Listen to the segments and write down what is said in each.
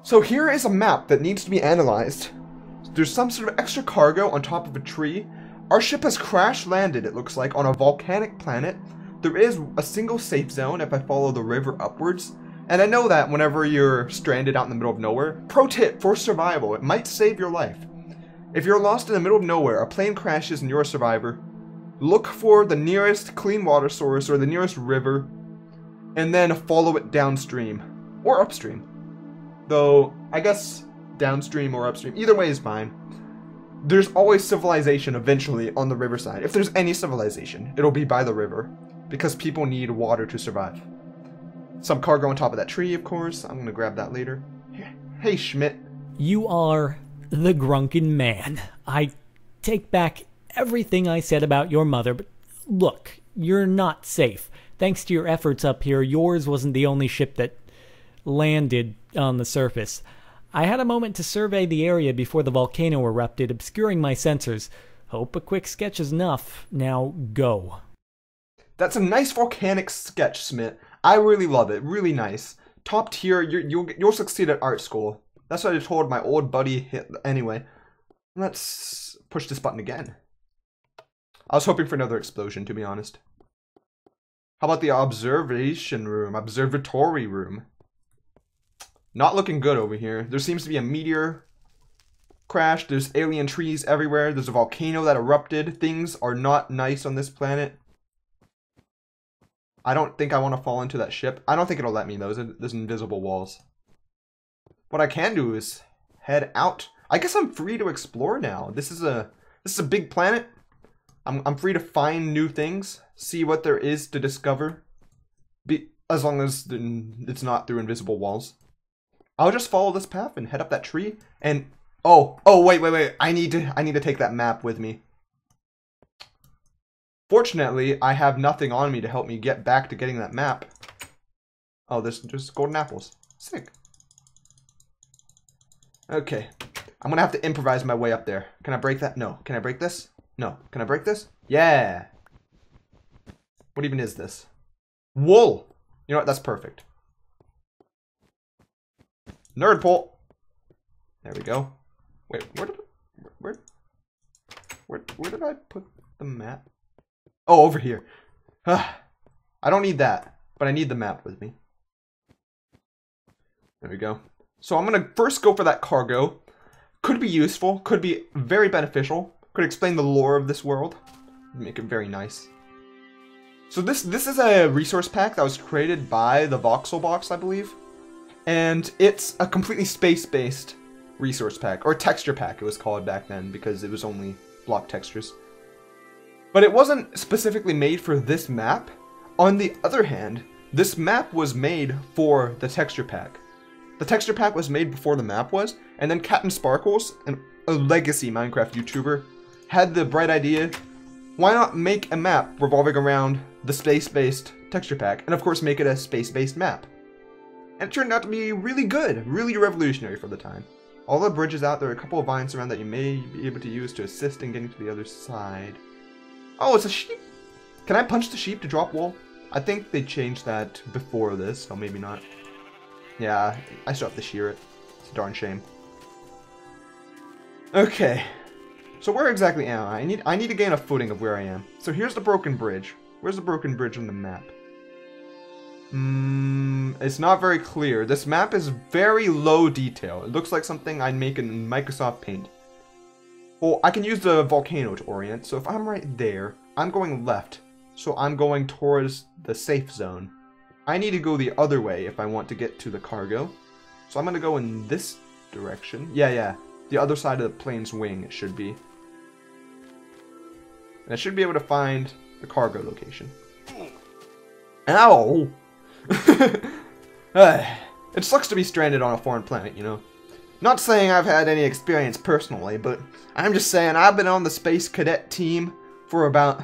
So here is a map that needs to be analyzed. There's some sort of extra cargo on top of a tree. Our ship has crash landed, it looks like, on a volcanic planet. There is a single safe zone if I follow the river upwards. And I know that whenever you're stranded out in the middle of nowhere, pro tip for survival, it might save your life. If you're lost in the middle of nowhere, a plane crashes and you're a survivor, look for the nearest clean water source or the nearest river, and then follow it downstream or upstream. Though, I guess downstream or upstream, either way is fine. There's always civilization eventually on the riverside. If there's any civilization, it'll be by the river, because people need water to survive. Some cargo on top of that tree, of course. I'm gonna grab that later. Hey, Schmidt. You are the Grunkin man. I take back everything I said about your mother, but look, you're not safe. Thanks to your efforts up here, yours wasn't the only ship that landed on the surface. I had a moment to survey the area before the volcano erupted, obscuring my sensors. Hope a quick sketch is enough. Now, go. That's a nice volcanic sketch, Schmidt. I really love it. Really nice. Top tier. You'll succeed at art school. That's what I told my old buddy. Anyway, let's push this button again. I was hoping for another explosion, to be honest. How about the observation room? Observatory room. Not looking good over here. There seems to be a meteor crash. There's alien trees everywhere. There's a volcano that erupted. Things are not nice on this planet. I don't think I want to fall into that ship. I don't think it'll let me though. There's invisible walls. What I can do is head out. I guess I'm free to explore now. This is a big planet. I'm free to find new things, see what there is to discover. As long as it's not through invisible walls. I'll just follow this path and head up that tree. And oh wait. I need to take that map with me. Fortunately, I have nothing on me to help me get back to getting that map. Oh, there's just golden apples. Sick. Okay. I'm gonna have to improvise my way up there. Can I break that? No. Can I break this? No. Can I break this? Yeah. What even is this? Wool. You know what? That's perfect. Nerd pole. There we go. Wait, where did I put the map? Oh, over here. I don't need that, but I need the map with me. There we go. So I'm gonna first go for that cargo. Could be useful, could be very beneficial, could explain the lore of this world, make it very nice. So this is a resource pack that was created by the Voxel Box, I believe. And it's a completely space-based resource pack, or texture pack it was called back then, because it was only block textures. But it wasn't specifically made for this map. On the other hand, this map was made for the texture pack. The texture pack was made before the map was, and then Captain Sparkles, a legacy Minecraft YouTuber, had the bright idea, why not make a map revolving around the space-based texture pack, and of course make it a space-based map. And it turned out to be really good, really revolutionary for the time. All the bridges out, there are a couple of vines around that you may be able to use to assist in getting to the other side. Oh, it's a sheep! Can I punch the sheep to drop wool? I think they changed that before this, so maybe not. Yeah, I still have to shear it. It's a darn shame. Okay. So where exactly am I? I need to gain a footing of where I am. So here's the broken bridge. Where's the broken bridge on the map? It's not very clear. This map is very low detail. It looks like something I'd make in Microsoft Paint. Well, I can use the volcano to orient, so if I'm right there, I'm going left. So I'm going towards the safe zone. I need to go the other way if I want to get to the cargo. So I'm going to go in this direction. Yeah. The other side of the plane's wing, it should be. And I should be able to find the cargo location. Ow! It sucks to be stranded on a foreign planet, you know. Not saying I've had any experience personally, but I'm just saying I've been on the space cadet team for about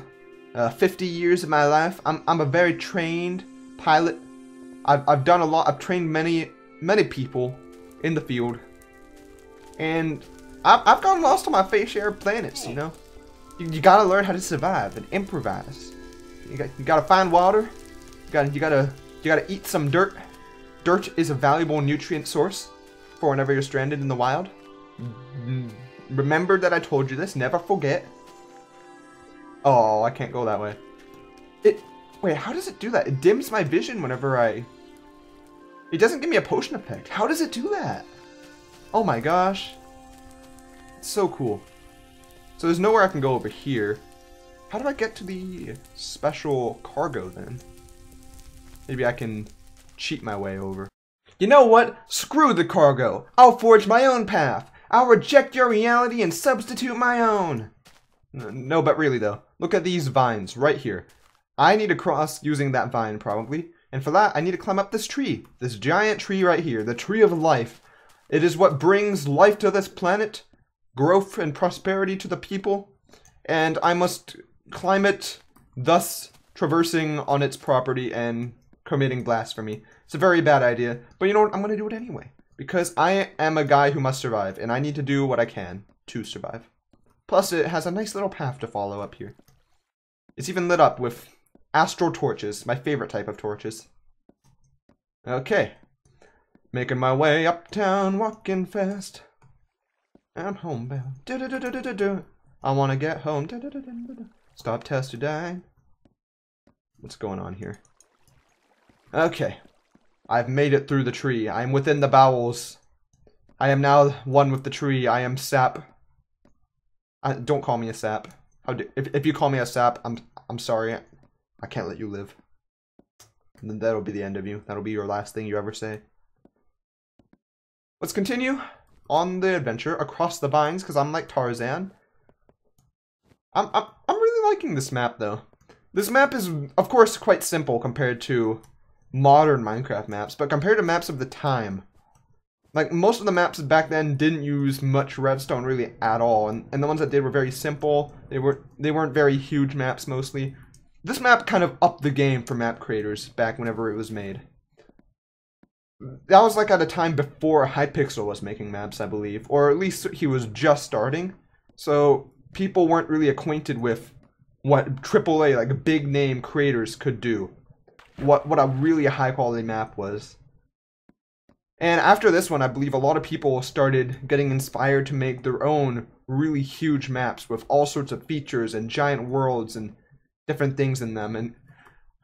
50 years of my life. I'm a very trained pilot. I've done a lot. I've trained many people in the field, and I've gotten lost on my fair share of planets. You know, you gotta learn how to survive and improvise. You gotta find water. You gotta eat some dirt. Dirt is a valuable nutrient source. for whenever you're stranded in the wild. Remember that I told you this. Never forget. Oh, I can't go that way. Wait, how does it do that? It dims my vision whenever I... It doesn't give me a potion effect. How does it do that? Oh my gosh. It's so cool. So there's nowhere I can go over here. How do I get to the special cargo then? Maybe I can cheat my way over. You know what? Screw the cargo. I'll forge my own path. I'll reject your reality and substitute my own. No, but really though. Look at these vines right here. I need to cross using that vine probably. And for that, I need to climb up this tree. This giant tree right here. The tree of life. It is what brings life to this planet. Growth and prosperity to the people. And I must climb it, thus traversing on its property and committing blasphemy. It's a very bad idea. But you know what? I'm going to do it anyway. Because I am a guy who must survive. And I need to do what I can to survive. Plus, it has a nice little path to follow up here. It's even lit up with astral torches, my favorite type of torches. Okay. Making my way uptown, walking fast. I'm homebound. I want to get home. Stop test to die. What's going on here? Okay. I've made it through the tree. I am within the bowels. I am now one with the tree. I am sap. Don't call me a sap. If you call me a sap, I'm sorry. I can't let you live. And then that'll be the end of you. That'll be your last thing you ever say. Let's continue on the adventure across the vines because I'm like Tarzan. I'm really liking this map though. This map is of course quite simple compared to modern Minecraft maps, but compared to maps of the time, like most of the maps back then didn't use much redstone really at all, and the ones that did were very simple. They weren't very huge maps mostly. This map kind of upped the game for map creators back whenever it was made. That was like at a time before Hypixel was making maps, I believe, or at least he was just starting. So people weren't really acquainted with what AAA, like big name creators could do. What a really high quality map was. And after this one, I believe a lot of people started getting inspired to make their own really huge maps with all sorts of features and giant worlds and different things in them. And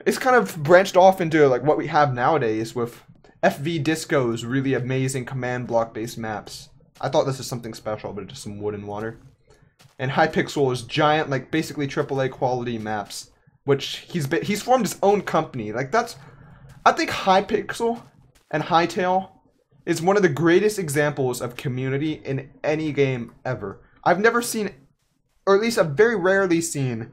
it's kind of branched off into like what we have nowadays with FV Disco's really amazing command block based maps. I thought this was something special, but it's just some wood and water. And Hypixel's giant, like basically AAA quality maps, which he's formed his own company. Like I think Hypixel and Hytale is one of the greatest examples of community in any game ever. I've never seen, or at least I've very rarely seen,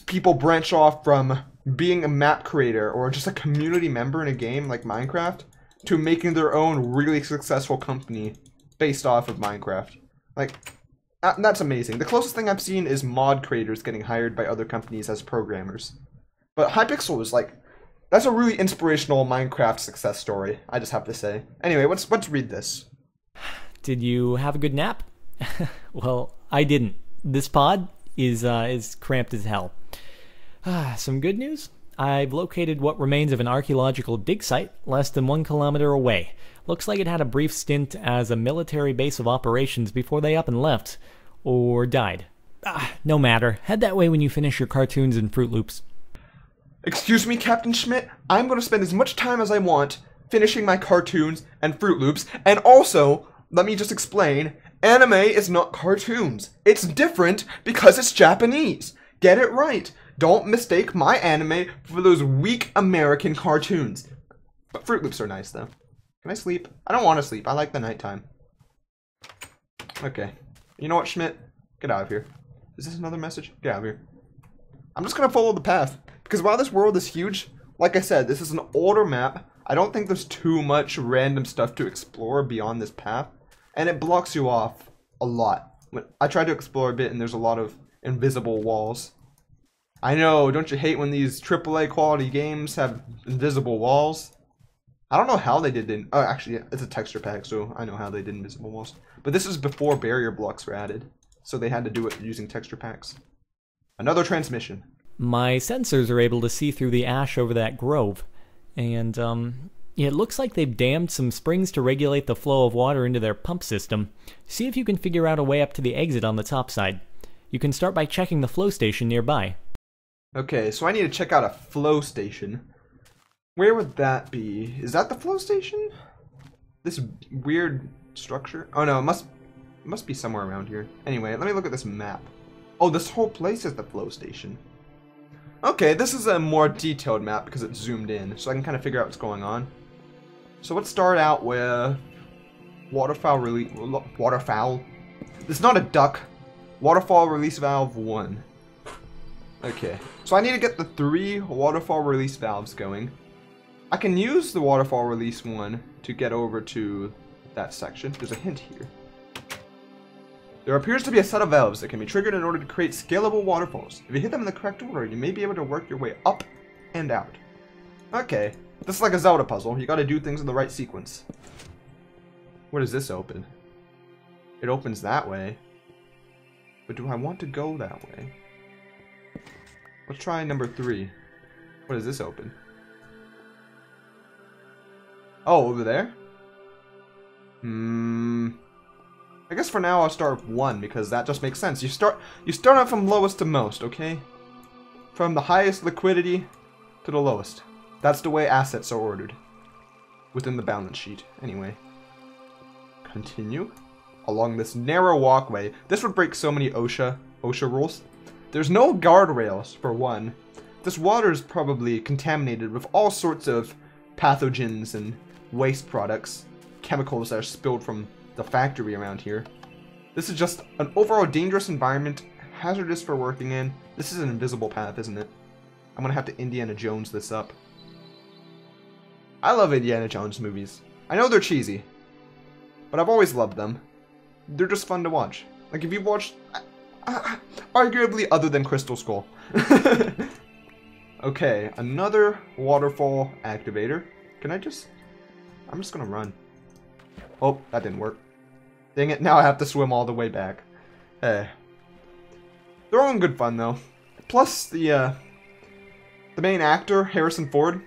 people branch off from being a map creator or just a community member in a game like Minecraft to making their own really successful company based off of Minecraft. Like, that's amazing. The closest thing I've seen is mod creators getting hired by other companies as programmers. But Hypixel is like, that's a really inspirational Minecraft success story, I just have to say. Anyway, let's read this. Did you have a good nap? Well, I didn't. This pod is cramped as hell. Some good news? I've located what remains of an archaeological dig site less than 1 kilometer away. Looks like it had a brief stint as a military base of operations before they up and left. Or died. No matter. Head that way when you finish your cartoons and Fruit Loops. Excuse me, Captain Schmidt? I'm going to spend as much time as I want finishing my cartoons and Fruit Loops. And also, let me just explain, anime is not cartoons. It's different because it's Japanese. Get it right. Don't mistake my anime for those weak American cartoons. But Fruit Loops are nice, though. Can I sleep? I don't want to sleep. I like the nighttime. Okay. You know what, Schmidt? Get out of here. Is this another message? Get out of here. I'm just going to follow the path. Because while this world is huge, like I said, this is an older map. I don't think there's too much random stuff to explore beyond this path. And it blocks you off a lot. I tried to explore a bit and there's a lot of invisible walls. I know, don't you hate when these AAA quality games have invisible walls? I don't know how they did it. Oh, actually, it's a texture pack, so I know how they did invisible walls. But this is before barrier blocks were added, so they had to do it using texture packs. Another transmission. My sensors are able to see through the ash over that grove, and It looks like they've dammed some springs to regulate the flow of water into their pump system. See if you can figure out a way up to the exit on the top side. You can start by checking the flow station nearby. Okay, so I need to check out a flow station. Where would that be? Is that the flow station? This weird structure? Oh no, it must be somewhere around here. Anyway, let me look at this map. Oh, this whole place is the flow station. Okay, this is a more detailed map because it's zoomed in, so I can kind of figure out what's going on. So let's start out with waterfowl release. Waterfowl? It's not a duck. Waterfall release valve 1. Okay, so I need to get the 3 waterfall release valves going. I can use the waterfall release 1 to get over to that section. There's a hint here. There appears to be a set of valves that can be triggered in order to create scalable waterfalls. If you hit them in the correct order, you may be able to work your way up and out. Okay, this is like a Zelda puzzle. You gotta do things in the right sequence. Where does this open? It opens that way. But do I want to go that way? Let's try number 3. What does this open? Oh, over there? I guess for now I'll start with 1 because that just makes sense. You start out from lowest to most, okay? From the highest liquidity to the lowest. That's the way assets are ordered within the balance sheet. Anyway, continue along this narrow walkway. This would break so many OSHA rules. There's no guardrails for 1. This water is probably contaminated with all sorts of pathogens and waste products, chemicals that are spilled from the factory around here. This is just an overall dangerous environment, hazardous for working in. This is an invisible path, isn't it? I'm gonna have to Indiana Jones this up. I love Indiana Jones movies. I know they're cheesy, but I've always loved them. They're just fun to watch. Like if you've watched, arguably other than Crystal Skull. Okay, another waterfall activator. I'm just gonna run. Oh, that didn't work. Dang it, now I have to swim all the way back. They're all in good fun though. Plus the main actor, Harrison Ford,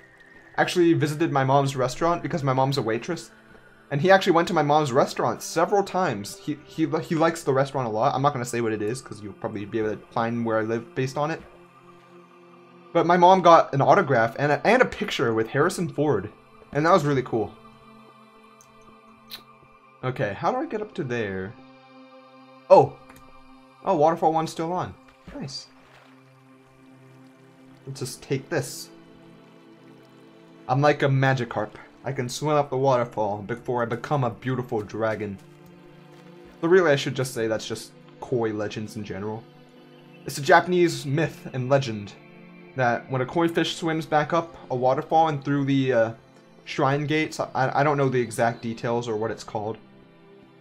actually visited my mom's restaurant because my mom's a waitress. And he actually went to my mom's restaurant several times. He likes the restaurant a lot. I'm not gonna say what it is because you'll probably be able to find where I live based on it. But my mom got an autograph and a picture with Harrison Ford. And that was really cool. Okay, how do I get up to there? Oh, waterfall 1's still on. Nice. Let's just take this. I'm like a Magikarp. I can swim up the waterfall before I become a beautiful dragon. But really, I should just say that's just koi legends in general. It's a Japanese myth and legend that when a koi fish swims back up a waterfall and through the shrine gates, I don't know the exact details or what it's called,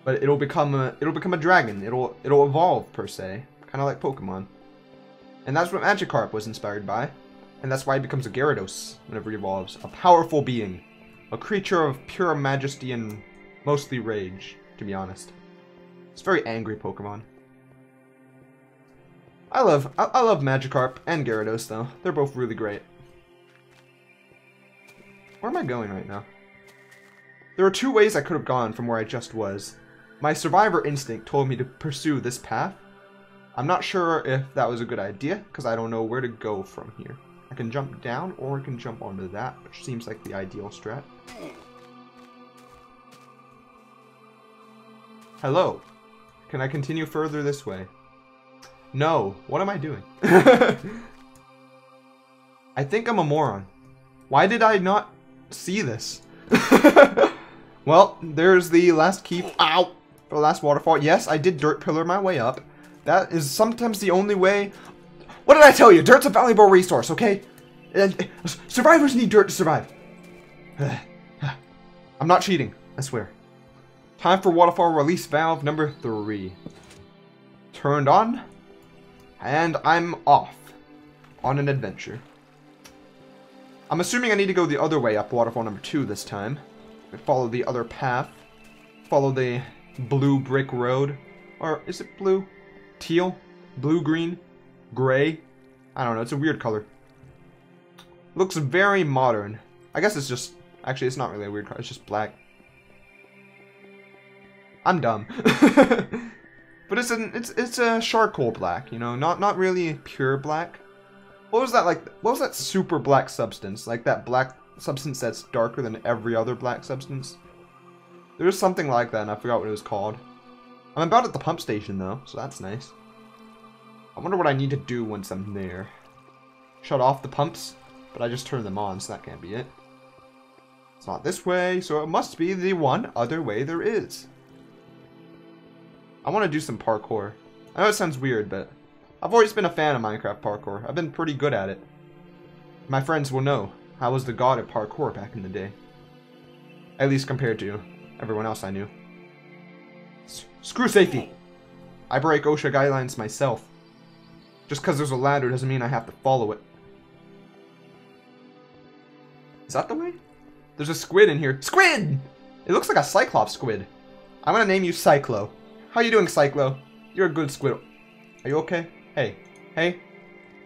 but it'll become a dragon. It'll evolve per se, kind of like Pokemon. And that's what Magikarp was inspired by, and that's why he becomes a Gyarados whenever he evolves, a powerful being, a creature of pure majesty and mostly rage, to be honest. It's a very angry Pokemon. I love Magikarp and Gyarados though. They're both really great. Where am I going right now? There are 2 ways I could have gone from where I just was. My survivor instinct told me to pursue this path. I'm not sure if that was a good idea, because I don't know where to go from here. I can jump down, or I can jump onto that, which seems like the ideal strat. Hello. Can I continue further this way? No. What am I doing? I think I'm a moron. Why did I not see this? Well, there's the last key. Ow! For the last waterfall. Yes, I did dirt pillar my way up. That is sometimes the only way. What did I tell you? Dirt's a valuable resource, okay? Survivors need dirt to survive. I'm not cheating, I swear. Time for waterfall release valve number 3. Turned on. And I'm off on an adventure. I'm assuming I need to go the other way up waterfall number 2 this time. Follow the other path. Follow the blue brick road. Or is it blue? Teal? Blue, green? Gray? I don't know, it's a weird color. Looks very modern. I guess it's just Actually, it's not really a weird color. It's just black. I'm dumb. But it's a charcoal black, you know, not really pure black. What was that like? What was that super black substance? Like that black substance that's darker than every other black substance? There was something like that, and I forgot what it was called. I'm about at the pump station though, so that's nice. I wonder what I need to do once I'm there. Shut off the pumps, but I just turned them on, so that can't be it. It's not this way, so it must be the one other way there is. I want to do some parkour. I know it sounds weird, but I've always been a fan of Minecraft parkour. I've been pretty good at it. My friends will know I was the god of parkour back in the day. At least compared to everyone else I knew. Screw safety! I break OSHA guidelines myself. Just because there's a ladder doesn't mean I have to follow it. Is that the way? There's a squid in here. Squid! It looks like a Cyclops squid. I'm gonna name you Cyclo. How you doing, Cyclo? You're a good squid. Are you okay? Hey. Hey?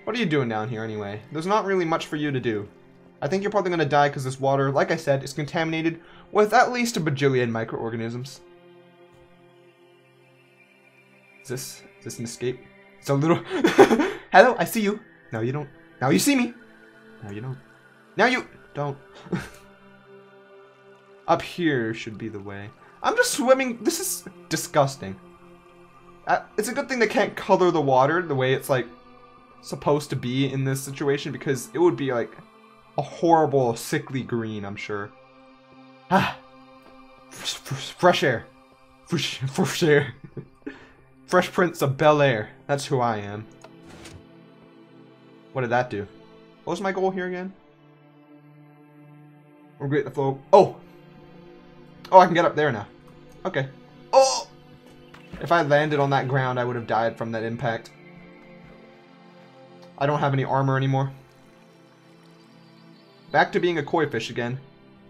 What are you doing down here anyway? There's not really much for you to do. I think you're probably gonna die because this water, like I said, is contaminated with at least a bajillion microorganisms. Is this an escape? It's a little... Hello, I see you. No, you don't. Now you see me. No, you don't. Now you don't. Up here should be the way. I'm just swimming. This is disgusting. It's a good thing they can't color the water the way it's like supposed to be in this situation, because it would be like a horrible sickly green, I'm sure. Ah, fresh air. Fresh air. Fresh Prince of Bel-Air. That's who I am. What did that do? What was my goal here again? Regulate the flow. Oh! Oh, I can get up there now. Okay. Oh! If I landed on that ground, I would have died from that impact. I don't have any armor anymore. Back to being a koi fish again.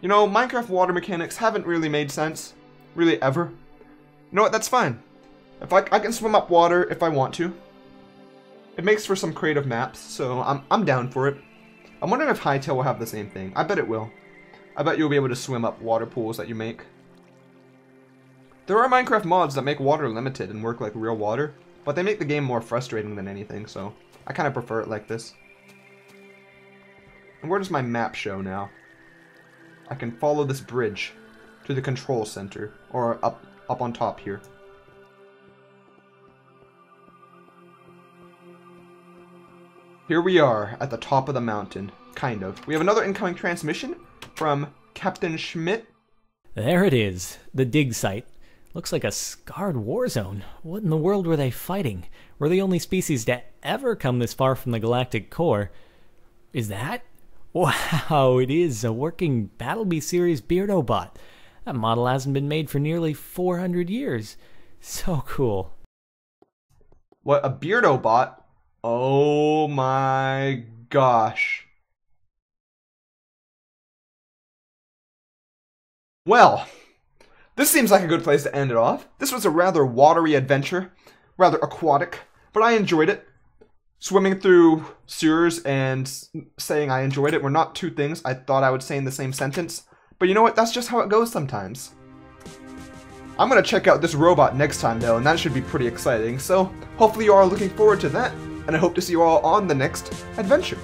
You know, Minecraft water mechanics haven't really made sense. Really, ever. You know what? That's fine. If I can swim up water if I want to. It makes for some creative maps, so I'm down for it. I'm wondering if Hytale will have the same thing. I bet it will. I bet you'll be able to swim up water pools that you make. There are Minecraft mods that make water limited and work like real water, but they make the game more frustrating than anything, so I kind of prefer it like this. And where does my map show now? I can follow this bridge to the control center, or up on top here. Here we are at the top of the mountain, kind of. We have another incoming transmission from Captain Schmidt. There it is, the dig site. Looks like a scarred war zone. What in the world were they fighting? We're the only species to ever come this far from the galactic core. Is that? Wow, it is a working Battlebee series Beardobot. That model hasn't been made for nearly 400 years. So cool. What, a Beardobot? Oh my gosh. Well, this seems like a good place to end it off. This was a rather watery adventure, rather aquatic, but I enjoyed it. Swimming through sewers and saying I enjoyed it were not two things I thought I would say in the same sentence. But you know what? That's just how it goes sometimes. I'm going to check out this robot next time though, and that should be pretty exciting. So hopefully you all are looking forward to that, and I hope to see you all on the next adventure.